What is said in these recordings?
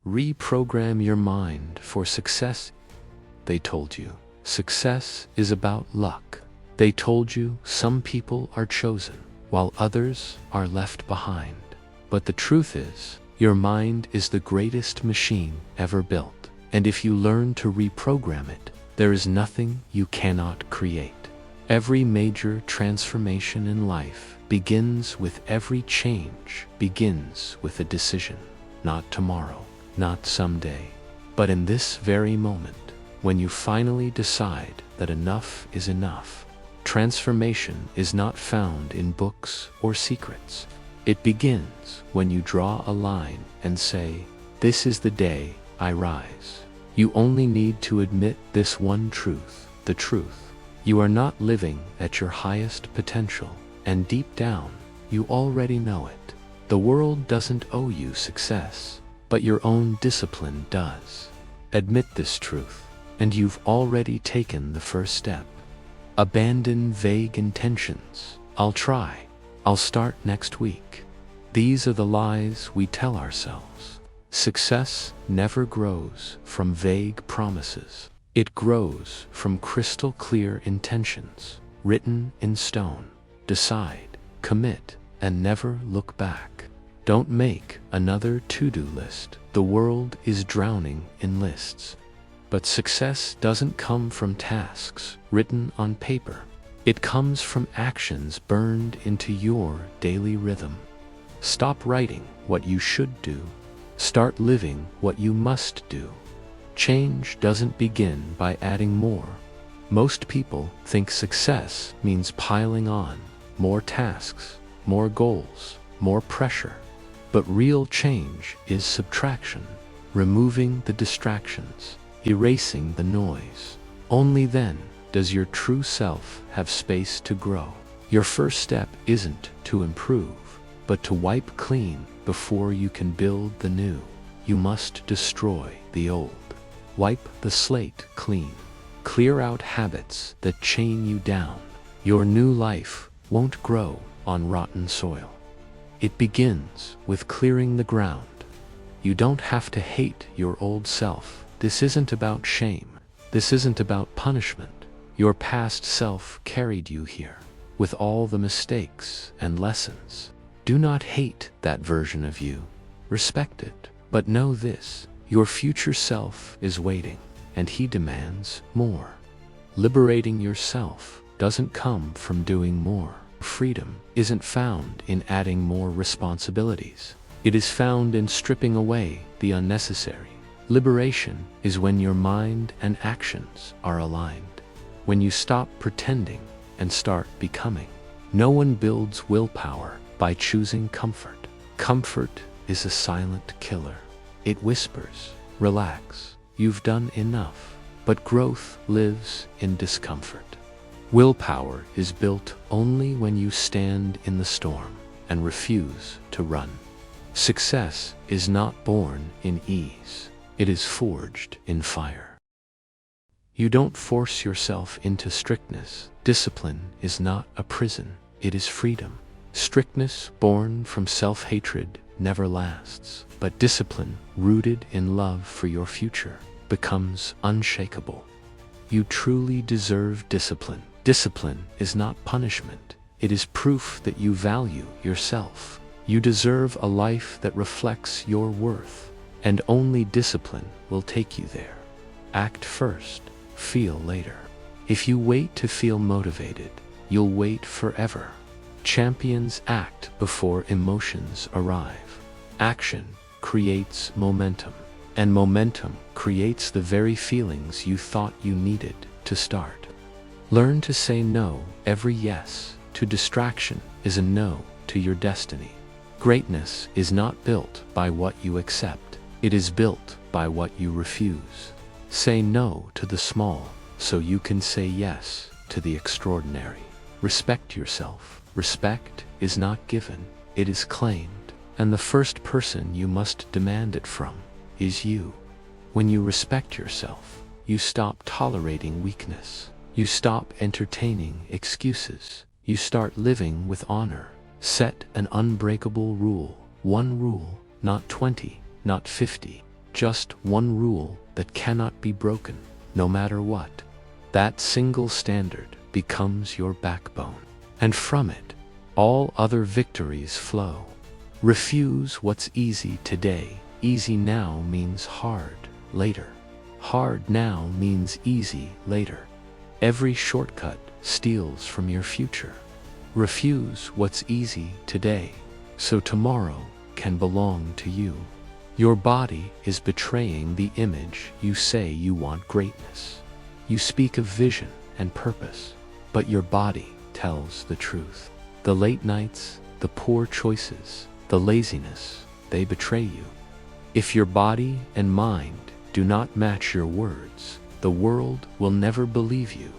Reprogram your mind for success. They told you success is about luck. They told you some people are chosen, while others are left behind. But the truth is, your mind is the greatest machine ever built. And if you learn to reprogram it, there is nothing you cannot create. Every major transformation in life begins with every change, begins with a decision. Not tomorrow, not someday, but in this very moment, when you finally decide that enough is enough. Transformation is not found in books or secrets. It begins when you draw a line and say, "This is the day I rise." You only need to admit this one truth, the truth. You are not living at your highest potential, and deep down, you already know it. The world doesn't owe you success, but your own discipline does. Admit this truth, and you've already taken the first step. Abandon vague intentions. I'll try. I'll start next week. These are the lies we tell ourselves. Success never grows from vague promises. It grows from crystal clear intentions, written in stone. Decide, commit, and never look back. Don't make another to-do list. The world is drowning in lists. But success doesn't come from tasks written on paper. It comes from actions burned into your daily rhythm. Stop writing what you should do. Start living what you must do. Change doesn't begin by adding more. Most people think success means piling on more tasks, more goals, more pressure. But real change is subtraction, removing the distractions, erasing the noise. Only then does your true self have space to grow. Your first step isn't to improve, but to wipe clean before you can build the new. You must destroy the old. Wipe the slate clean. Clear out habits that chain you down. Your new life won't grow on rotten soil. It begins with clearing the ground. You don't have to hate your old self. This isn't about shame. This isn't about punishment. Your past self carried you here, with all the mistakes and lessons. Do not hate that version of you. Respect it. But know this, your future self is waiting, and he demands more. Liberating yourself doesn't come from doing more. Freedom isn't found in adding more responsibilities. It is found in stripping away the unnecessary. Liberation is when your mind and actions are aligned. When you stop pretending and start becoming. No one builds willpower by choosing comfort. Comfort is a silent killer. It whispers, relax, you've done enough. But growth lives in discomfort. Willpower is built only when you stand in the storm and refuse to run. Success is not born in ease. It is forged in fire. You don't force yourself into strictness. Discipline is not a prison. It is freedom. Strictness born from self-hatred never lasts, but discipline rooted in love for your future becomes unshakable. You truly deserve discipline. Discipline is not punishment. It is proof that you value yourself. You deserve a life that reflects your worth, and only discipline will take you there. Act first, feel later. If you wait to feel motivated, you'll wait forever. Champions act before emotions arrive. Action creates momentum, and momentum creates the very feelings you thought you needed to start. Learn to say no. Every yes to distraction is a no to your destiny. Greatness is not built by what you accept. It is built by what you refuse. Say no to the small so you can say yes to the extraordinary. Respect yourself. Respect is not given, it is claimed, and the first person you must demand it from is you. When you respect yourself, you stop tolerating weakness. You stop entertaining excuses. You start living with honor. Set an unbreakable rule. One rule, not 20, not 50. just one rule that cannot be broken, no matter what. That single standard becomes your backbone, and from it, all other victories flow. Refuse what's easy today. Easy now means hard later. Hard now means easy later. Every shortcut steals from your future. Refuse what's easy today, so tomorrow can belong to you. Your body is betraying the image you say you want greatness. You speak of vision and purpose, but your body tells the truth. The late nights, the poor choices, the laziness, they betray you. If your body and mind do not match your words, the world will never believe you.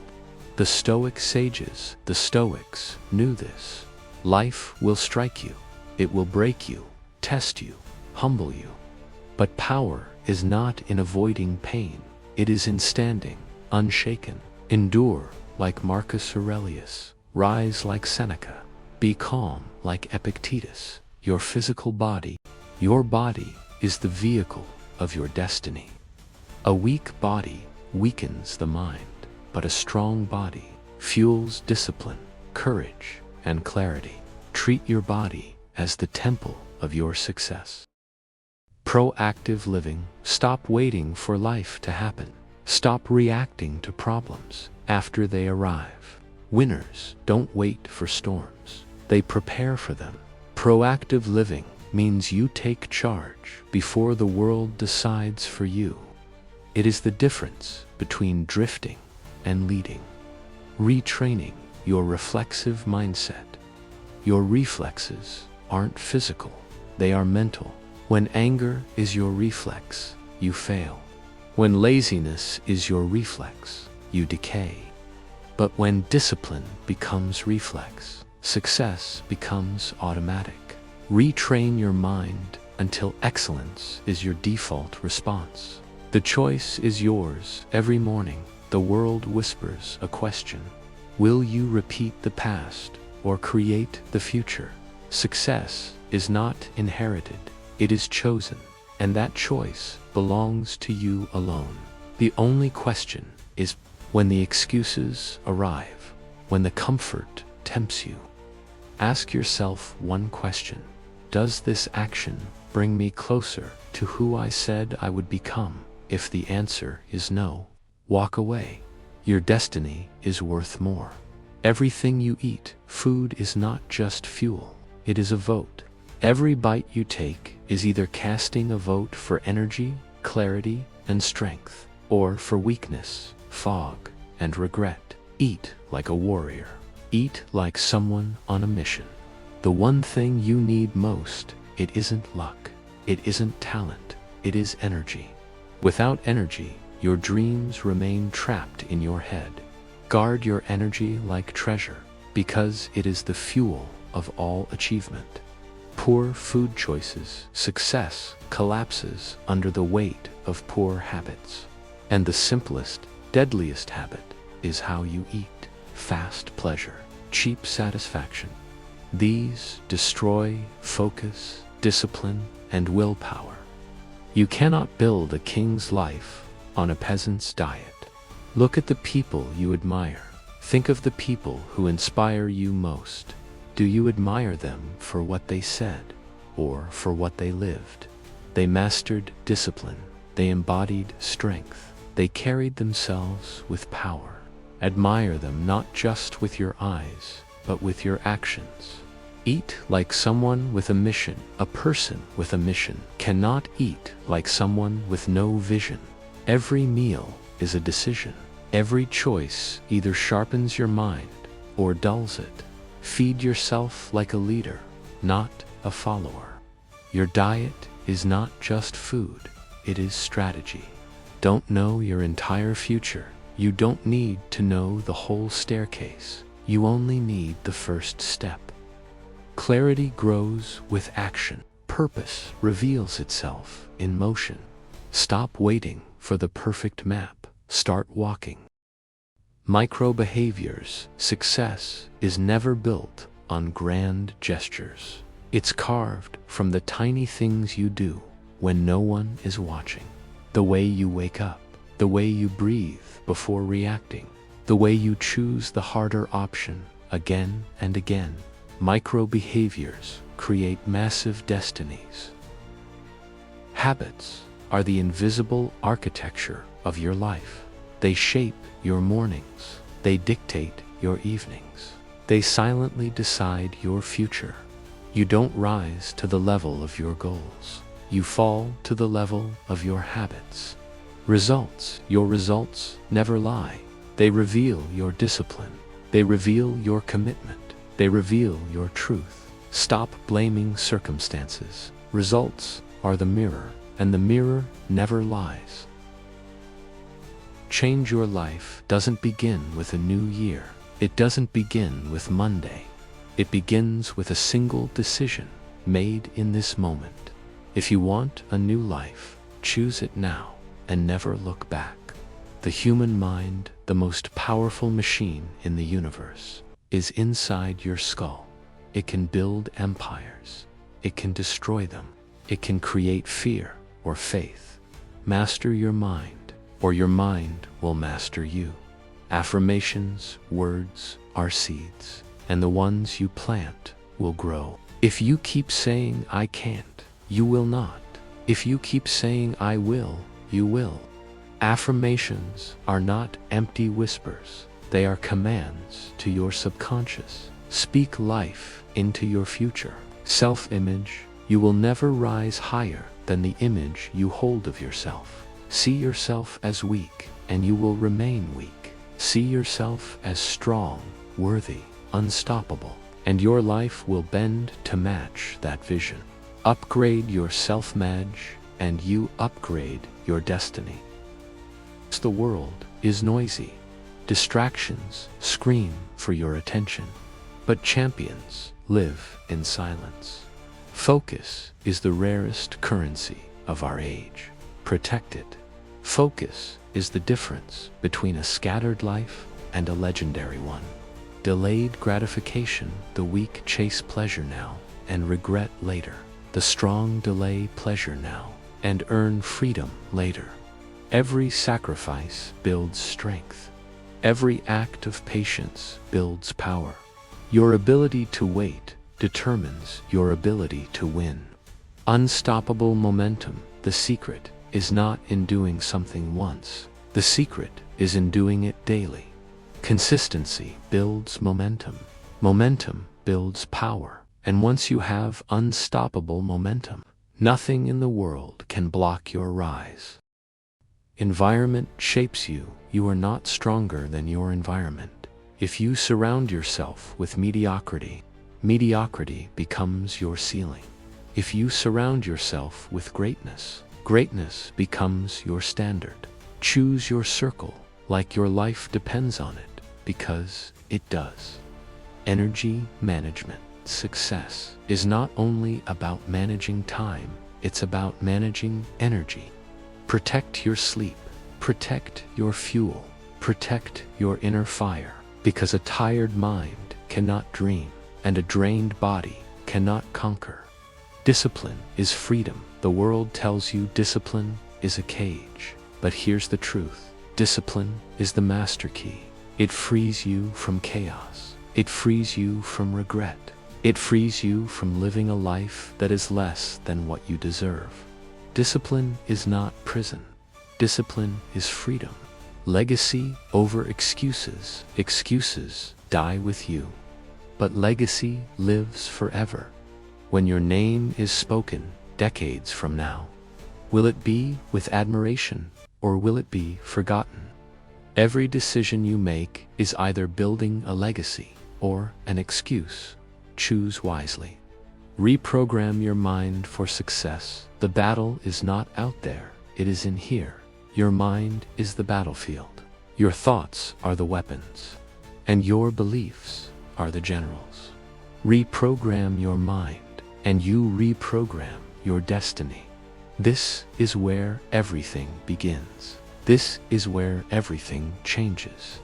The Stoic sages, the Stoics, knew this. Life will strike you. It will break you, test you, humble you. But power is not in avoiding pain. It is in standing, unshaken. Endure like Marcus Aurelius. Rise like Seneca. Be calm like Epictetus. Your physical body, your body is the vehicle of your destiny. A weak body weakens the mind, but a strong body fuels discipline, courage, and clarity. Treat your body as the temple of your success. Proactive living. Stop waiting for life to happen. Stop reacting to problems after they arrive. Winners don't wait for storms. They prepare for them. Proactive living means you take charge before the world decides for you. It is the difference between drifting and leading. Retraining your reflexive mindset. Your reflexes aren't physical, they are mental. When anger is your reflex, you fail. When laziness is your reflex, you decay. But when discipline becomes reflex, success becomes automatic. Retrain your mind until excellence is your default response. The choice is yours. Every morning, the world whispers a question. Will you repeat the past or create the future? Success is not inherited, it is chosen, and that choice belongs to you alone. The only question is when the excuses arrive, when the comfort tempts you. Ask yourself one question. Does this action bring me closer to who I said I would become? If the answer is no, walk away. Your destiny is worth more. Everything you eat, food is not just fuel, it is a vote. Every bite you take is either casting a vote for energy, clarity, and strength, or for weakness, fog, and regret. Eat like a warrior. Eat like someone on a mission. The one thing you need most, it isn't luck, it isn't talent, it is energy. Without energy, your dreams remain trapped in your head. Guard your energy like treasure, because it is the fuel of all achievement. Poor food choices, success collapses under the weight of poor habits. And the simplest, deadliest habit is how you eat. Fast pleasure, cheap satisfaction. These destroy focus, discipline, and willpower. You cannot build a king's life on a peasant's diet. Look at the people you admire. Think of the people who inspire you most. Do you admire them for what they said or for what they lived? They mastered discipline. They embodied strength. They carried themselves with power. Admire them not just with your eyes, but with your actions. Eat like someone with a mission. A person with a mission cannot eat like someone with no vision. Every meal is a decision. Every choice either sharpens your mind or dulls it. Feed yourself like a leader, not a follower. Your diet is not just food, it is strategy. Don't know your entire future. You don't need to know the whole staircase. You only need the first step. Clarity grows with action. Purpose reveals itself in motion. Stop waiting for the perfect map. Start walking. Micro behaviors. Success is never built on grand gestures. It's carved from the tiny things you do. when no one is watching. The way you wake up, the way you breathe before reacting, the way you choose the harder option again and again. Micro behaviors create massive destinies. Habits are the invisible architecture of your life. They shape your mornings. They dictate your evenings. They silently decide your future. You don't rise to the level of your goals. You fall to the level of your habits. Your results never lie. They reveal your discipline. They reveal your commitment. They reveal your truth. Stop blaming circumstances. Results are the mirror, and the mirror never lies. Change your life doesn't begin with a new year. It doesn't begin with Monday. It begins with a single decision made in this moment. If you want a new life, choose it now and never look back. The human mind, the most powerful machine in the universe, is inside your skull. It can build empires. It can destroy them. It can create fear or faith. Master your mind, or your mind will master you. Affirmations, words, are seeds, and the ones you plant will grow. If you keep saying I can't, you will not. If you keep saying I will, you will. Affirmations are not empty whispers. They are commands to your subconscious. Speak life into your future. Self-image, you will never rise higher than the image you hold of yourself. See yourself as weak, and you will remain weak. See yourself as strong, worthy, unstoppable, and your life will bend to match that vision. Upgrade your self-image, and you upgrade your destiny. The world is noisy. Distractions scream for your attention, but champions live in silence. Focus is the rarest currency of our age. Protect it. Focus is the difference between a scattered life and a legendary one. Delayed gratification, the weak chase pleasure now and regret later. The strong delay pleasure now and earn freedom later. Every sacrifice builds strength. Every act of patience builds power. Your ability to wait determines your ability to win. Unstoppable momentum. The secret is not in doing something once. The secret is in doing it daily. Consistency builds momentum. Momentum builds power. And once you have unstoppable momentum, nothing in the world can block your rise. Environment shapes you. You are not stronger than your environment. If you surround yourself with mediocrity, mediocrity becomes your ceiling. If you surround yourself with greatness, greatness becomes your standard. Choose your circle like your life depends on it, because it does. Energy management. Success is not only about managing time, it's about managing energy. Protect your sleep. Protect your fuel. Protect your inner fire, because a tired mind cannot dream, and a drained body cannot conquer. Discipline is freedom. The world tells you discipline is a cage, but here's the truth. Discipline is the master key. It frees you from chaos. It frees you from regret. It frees you from living a life that is less than what you deserve. Discipline is not prison. Discipline is freedom. Legacy over excuses. Excuses die with you, but legacy lives forever. When your name is spoken decades from now, will it be with admiration or will it be forgotten? Every decision you make is either building a legacy or an excuse. Choose wisely. Reprogram your mind for success. The battle is not out there, it is in here. Your mind is the battlefield. Your thoughts are the weapons, and your beliefs are the generals. Reprogram your mind, and you reprogram your destiny. This is where everything begins. This is where everything changes.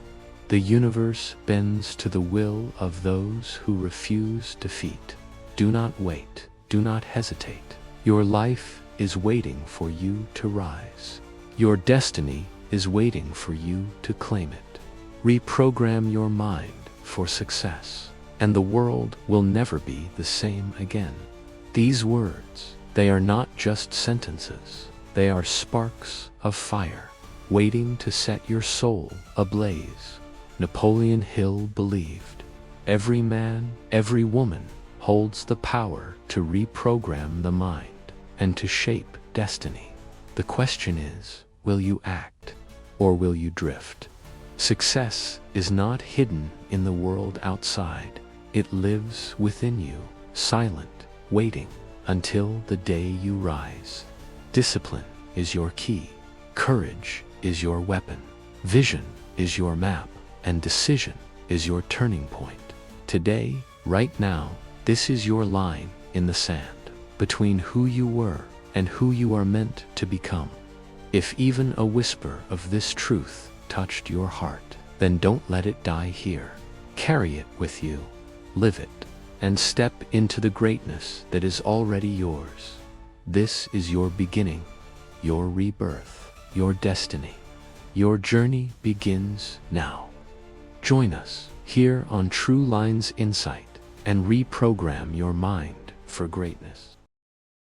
The universe bends to the will of those who refuse defeat. Do not wait. Do not hesitate. Your life is waiting for you to rise. Your destiny is waiting for you to claim it. Reprogram your mind for success, and the world will never be the same again. These words, they are not just sentences. They are sparks of fire, waiting to set your soul ablaze. Napoleon Hill believed, every man, every woman holds the power to reprogram the mind and to shape destiny. The question is, will you act or will you drift? Success is not hidden in the world outside. It lives within you, silent, waiting until the day you rise. Discipline is your key. Courage is your weapon. Vision is your map, and decision is your turning point. Today, right now, this is your line in the sand between who you were and who you are meant to become. If even a whisper of this truth touched your heart, then don't let it die here. Carry it with you, live it, and step into the greatness that is already yours. This is your beginning, your rebirth, your destiny. Your journey begins now. Join us here on True Lines Insight and reprogram your mind for greatness.